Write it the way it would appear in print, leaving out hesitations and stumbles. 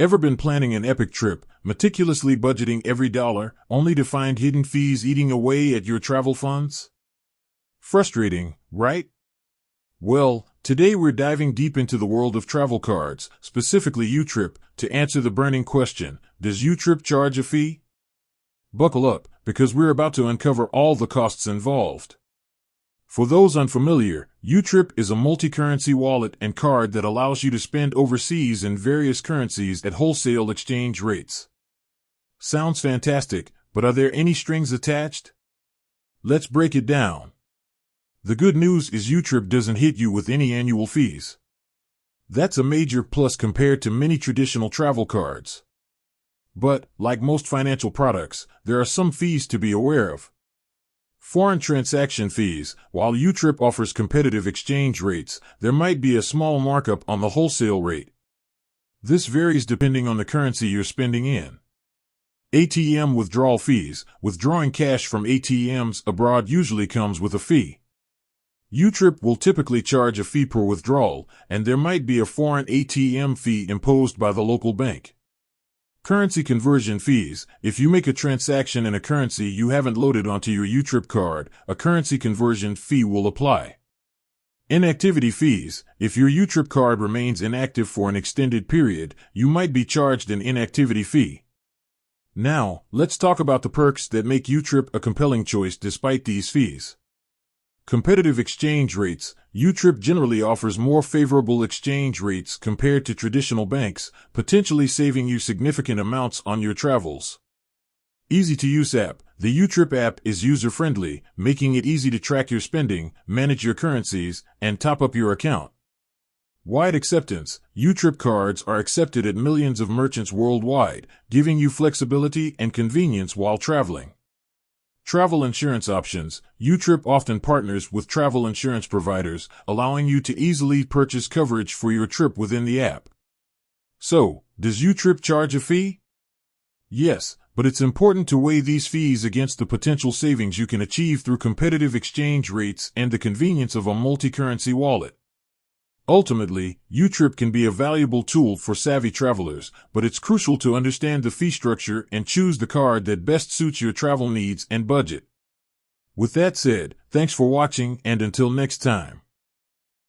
Ever been planning an epic trip, meticulously budgeting every dollar, only to find hidden fees eating away at your travel funds? Frustrating, right? Well, today we're diving deep into the world of travel cards, specifically YouTrip, to answer the burning question, does YouTrip charge a fee? Buckle up, because we're about to uncover all the costs involved. For those unfamiliar, YouTrip is a multi-currency wallet and card that allows you to spend overseas in various currencies at wholesale exchange rates. Sounds fantastic, but are there any strings attached? Let's break it down. The good news is YouTrip doesn't hit you with any annual fees. That's a major plus compared to many traditional travel cards. But, like most financial products, there are some fees to be aware of. Foreign transaction fees. While YouTrip offers competitive exchange rates, there might be a small markup on the wholesale rate. This varies depending on the currency you're spending in. ATM withdrawal fees. Withdrawing cash from ATMs abroad usually comes with a fee. YouTrip will typically charge a fee per withdrawal, and there might be a foreign ATM fee imposed by the local bank. Currency conversion fees. If you make a transaction in a currency you haven't loaded onto your YouTrip card, a currency conversion fee will apply. Inactivity fees. If your YouTrip card remains inactive for an extended period, you might be charged an inactivity fee. Now, let's talk about the perks that make YouTrip a compelling choice despite these fees. Competitive exchange rates. YouTrip generally offers more favorable exchange rates compared to traditional banks, potentially saving you significant amounts on your travels. Easy-to-use app. The YouTrip app is user-friendly, making it easy to track your spending, manage your currencies, and top up your account. Wide acceptance. YouTrip cards are accepted at millions of merchants worldwide, giving you flexibility and convenience while traveling. Travel insurance options. YouTrip often partners with travel insurance providers, allowing you to easily purchase coverage for your trip within the app. So, does YouTrip charge a fee? Yes, but it's important to weigh these fees against the potential savings you can achieve through competitive exchange rates and the convenience of a multi-currency wallet. Ultimately, YouTrip can be a valuable tool for savvy travelers, but it's crucial to understand the fee structure and choose the card that best suits your travel needs and budget. With that said, thanks for watching, and until next time.